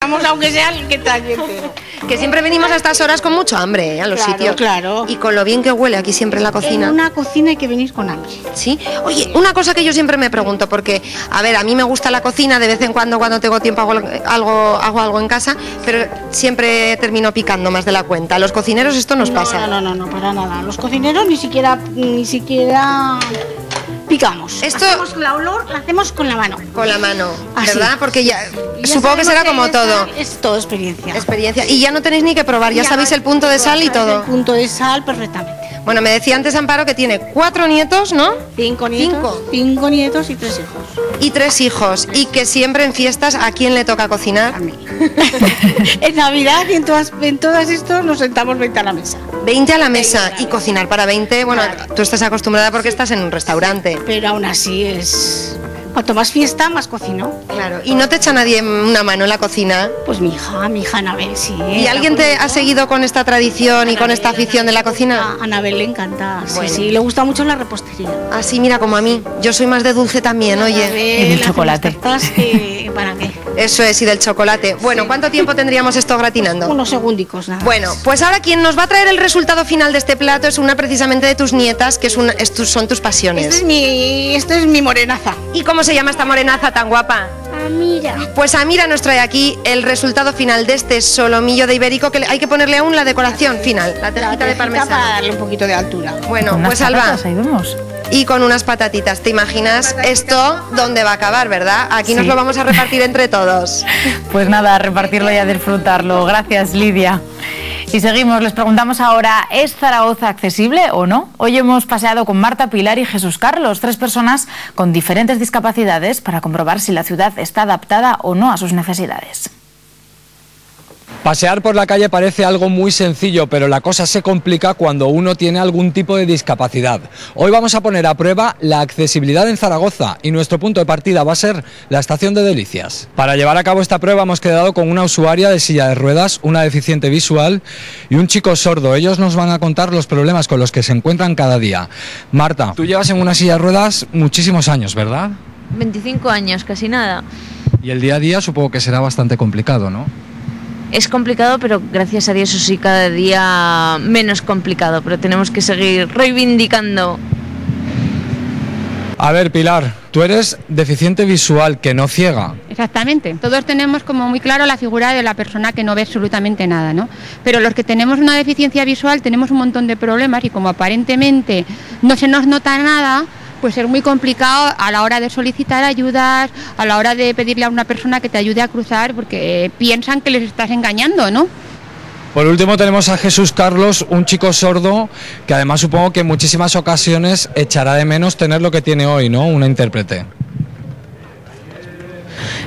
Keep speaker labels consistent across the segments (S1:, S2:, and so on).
S1: cocinamos aunque sea el que está aquí entero.
S2: Que siempre venimos a estas horas con mucho hambre, a los sitios.
S1: Claro.
S2: Y con lo bien que huele aquí siempre en la cocina.
S1: En una cocina hay que venir con hambre.
S2: Sí. Oye, una cosa que yo siempre me pregunto, porque, a ver, a mí me gusta la cocina, de vez en cuando tengo tiempo hago algo en casa, pero siempre termino picando más de la cuenta. A los cocineros esto nos pasa.
S1: No, para nada. Los cocineros ni siquiera picamos.
S2: Esto
S1: la olor la hacemos con la mano.
S2: Con la mano,
S1: así.
S2: ¿verdad? Porque ya supongo que será como todo.
S1: Es todo experiencia.
S2: Y ya no tenéis ni que probar, ya sabéis el punto de sal y todo.
S1: El punto de sal perfectamente.
S2: Bueno, me decía antes Amparo que tiene 4 nietos, ¿no?
S1: 5 nietos. 5 nietos y 3 hijos.
S2: Y 3 hijos. Y que siempre en fiestas, ¿a quién le toca cocinar?
S1: A mí. En Navidad y en todas estos nos sentamos 20 a la mesa.
S2: 20 a la mesa y cocinar para 20, bueno, claro. Tú estás acostumbrada porque estás en un restaurante.
S1: Pero aún así es... Cuanto más fiesta, más cocino.
S2: Claro. ¿Y no te echa nadie una mano en la cocina?
S1: Pues mi hija Anabel, sí.
S2: ¿Y alguien te ha seguido con esta tradición y con esta afición de la cocina?
S1: A Anabel le encanta,
S2: bueno.
S1: Sí, le gusta mucho la repostería.
S2: Ah, sí, mira, como a mí. Yo soy más de dulce también, oye.
S3: Y del chocolate.
S1: ¿Para qué?
S2: Eso es, y del chocolate. Bueno, ¿cuánto tiempo tendríamos esto gratinando?
S1: Unos segundicos, nada.
S2: Bueno, pues ahora quien nos va a traer el resultado final de este plato es una precisamente de tus nietas, que son tus pasiones.
S1: Esta es mi morenaza.
S2: ¿Y cómo se llama esta morenaza tan guapa?
S4: Amira.
S2: Pues Amira nos trae aquí el resultado final de este solomillo de ibérico, que hay que ponerle aún la decoración final, la tercita de parmesano.
S1: Para darle un poquito de altura.
S2: Bueno, pues Alba.
S3: Ahí vemos.
S2: Y con unas patatitas, ¿te imaginas esto dónde va a acabar, verdad? Aquí nos lo vamos a repartir entre todos.
S3: Pues nada, a repartirlo y a disfrutarlo. Gracias, Lidia. Y seguimos, les preguntamos ahora, ¿es Zaragoza accesible o no? Hoy hemos paseado con Marta, Pilar y Jesús Carlos, 3 personas con diferentes discapacidades, para comprobar si la ciudad está adaptada o no a sus necesidades.
S5: Pasear por la calle parece algo muy sencillo, pero la cosa se complica cuando uno tiene algún tipo de discapacidad. Hoy vamos a poner a prueba la accesibilidad en Zaragoza y nuestro punto de partida va a ser la estación de Delicias. Para llevar a cabo esta prueba hemos quedado con una usuaria de silla de ruedas, una deficiente visual y un chico sordo. Ellos nos van a contar los problemas con los que se encuentran cada día. Marta, tú llevas en una silla de ruedas muchísimos años, ¿verdad?
S6: 25 años, casi nada.
S5: Y el día a día supongo que será bastante complicado, ¿no?
S6: Es complicado, pero gracias a Dios eso sí, cada día menos complicado, pero tenemos que seguir reivindicando.
S5: A ver, Pilar, tú eres deficiente visual, que no ciega.
S7: Exactamente, todos tenemos como muy claro la figura de la persona que no ve absolutamente nada, ¿no? Pero los que tenemos una deficiencia visual tenemos un montón de problemas y como aparentemente no se nos nota nada, pues es muy complicado a la hora de solicitar ayudas, a la hora de pedirle a una persona que te ayude a cruzar, porque piensan que les estás engañando, ¿no?
S5: Por último tenemos a Jesús Carlos, un chico sordo que además supongo que en muchísimas ocasiones echará de menos tener lo que tiene hoy, ¿no? Una intérprete.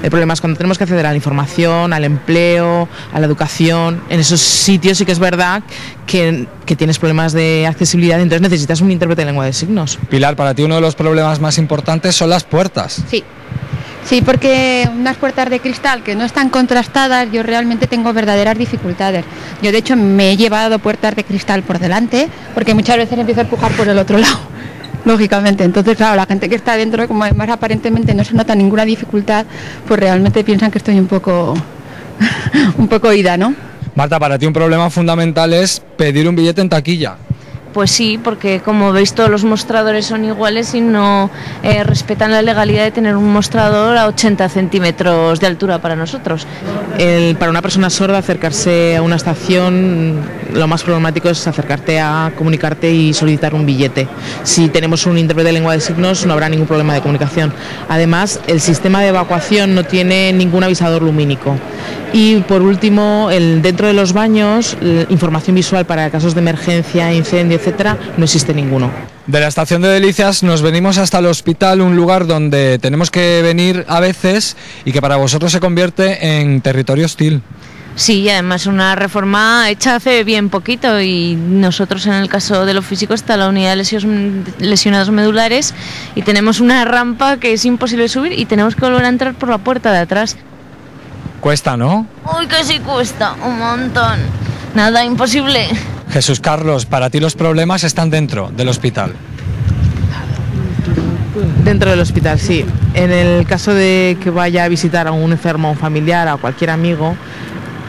S8: El problema es cuando tenemos que acceder a la información, al empleo, a la educación. En esos sitios sí que es verdad que tienes problemas de accesibilidad y entonces necesitas un intérprete de lengua de signos.
S5: Pilar, para ti uno de los problemas más importantes son las puertas.
S7: Sí. Sí, porque unas puertas de cristal que no están contrastadas, yo realmente tengo verdaderas dificultades. Yo de hecho me he llevado puertas de cristal por delante, porque muchas veces empiezo a empujar por el otro lado, lógicamente. Entonces, claro, la gente que está dentro, como además aparentemente no se nota ninguna dificultad, pues realmente piensan que estoy un poco ida, ¿no?
S5: Marta, para ti un problema fundamental es pedir un billete en taquilla.
S6: Pues sí, porque como veis todos los mostradores son iguales y no respetan la legalidad de tener un mostrador a 80 centímetros de altura para nosotros.
S8: Para una persona sorda acercarse a una estación, lo más problemático es acercarte a comunicarte y solicitar un billete. Si tenemos un intérprete de lengua de signos no habrá ningún problema de comunicación. Además, el sistema de evacuación no tiene ningún avisador lumínico. Y por último, dentro de los baños, información visual para casos de emergencia, incendio, etcétera, no existe ninguno.
S5: De la estación de Delicias nos venimos hasta el hospital, un lugar donde tenemos que venir a veces y que para vosotros se convierte en territorio hostil.
S6: Sí, y además una reforma hecha hace bien poquito y nosotros en el caso de lo físico está la unidad de lesionados medulares y tenemos una rampa que es imposible subir y tenemos que volver a entrar por la puerta de atrás.
S5: Cuesta, ¿no?
S6: Uy, que sí cuesta, un montón. Nada, imposible.
S5: Jesús Carlos, para ti los problemas están dentro del hospital.
S8: Dentro del hospital, sí. En el caso de que vaya a visitar a un enfermo, a un familiar, a cualquier amigo,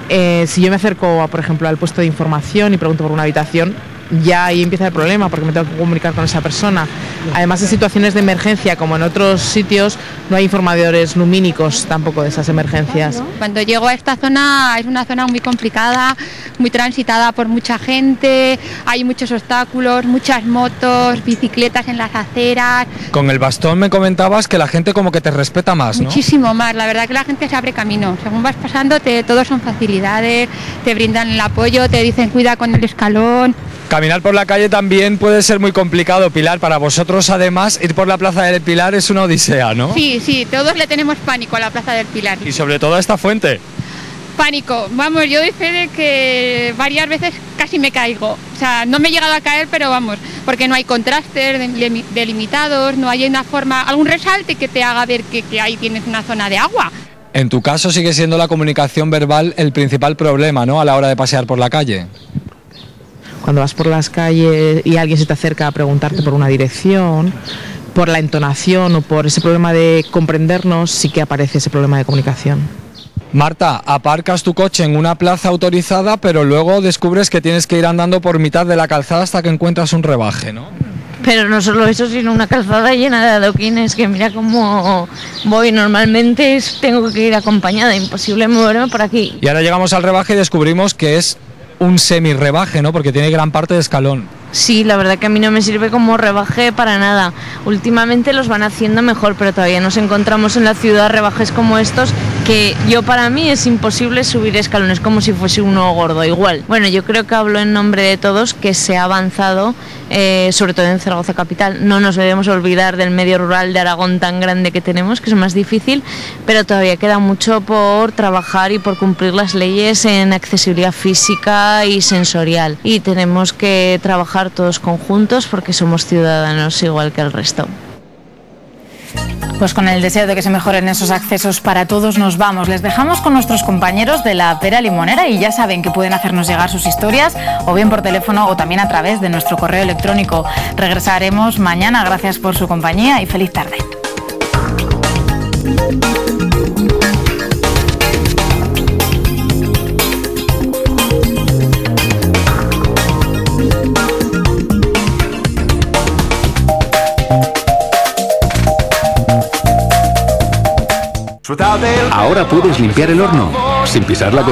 S8: Si yo me acerco, por ejemplo, al puesto de información y pregunto por una habitación, ya ahí empieza el problema porque me tengo que comunicar con esa persona. Además, en situaciones de emergencia, como en otros sitios, no hay informadores lumínicos tampoco de esas emergencias.
S7: Cuando llego a esta zona es una zona muy complicada, muy transitada por mucha gente, hay muchos obstáculos, muchas motos, bicicletas en las aceras.
S5: Con el bastón me comentabas que la gente como que te respeta más, ¿no?
S7: Muchísimo más, la verdad que la gente se abre camino. Según vas pasando, todos son facilidades, te brindan el apoyo, te dicen cuida con el escalón.
S5: Caminar por la calle también puede ser muy complicado, Pilar. Para vosotros, además, ir por la Plaza del Pilar es una odisea, ¿no?
S7: Sí, todos le tenemos pánico a la Plaza del Pilar.
S5: Y sobre todo a esta fuente.
S7: Pánico, vamos, yo doy fe de que varias veces casi me caigo. O sea, no me he llegado a caer, pero vamos, porque no hay contrastes delimitados, no hay una forma, algún resalte que te haga ver que ahí tienes una zona de agua.
S5: En tu caso sigue siendo la comunicación verbal el principal problema, ¿no? A la hora de pasear por la calle.
S8: Cuando vas por las calles y alguien se te acerca a preguntarte por una dirección, por la entonación o por ese problema de comprendernos, sí que aparece ese problema de comunicación.
S5: Marta, aparcas tu coche en una plaza autorizada, pero luego descubres que tienes que ir andando por mitad de la calzada hasta que encuentras un rebaje, ¿no?
S6: Pero no solo eso, sino una calzada llena de adoquines, que mira cómo voy. Normalmente tengo que ir acompañada, imposible moverme por aquí.
S5: Y ahora llegamos al rebaje y descubrimos que es un semi-rebaje, ¿no? Porque tiene gran parte de escalón.
S6: Sí, la verdad que a mí no me sirve como rebaje para nada. Últimamente los van haciendo mejor, pero todavía nos encontramos en la ciudad rebajes como estos, que para mí es imposible subir escalones, como si fuese uno gordo, igual. Bueno, yo creo que hablo en nombre de todos que se ha avanzado, sobre todo en Zaragoza capital. No nos debemos olvidar del medio rural de Aragón tan grande que tenemos, que es más difícil, pero todavía queda mucho por trabajar y por cumplir las leyes en accesibilidad física y sensorial. Y tenemos que trabajar todos conjuntos porque somos ciudadanos igual que el resto.
S3: Pues con el deseo de que se mejoren esos accesos para todos nos vamos. Les dejamos con nuestros compañeros de la Pera Limonera y ya saben que pueden hacernos llegar sus historias o bien por teléfono o también a través de nuestro correo electrónico. Regresaremos mañana. Gracias por su compañía y feliz tarde.
S4: Ahora puedes limpiar el horno sin pisar la cocina.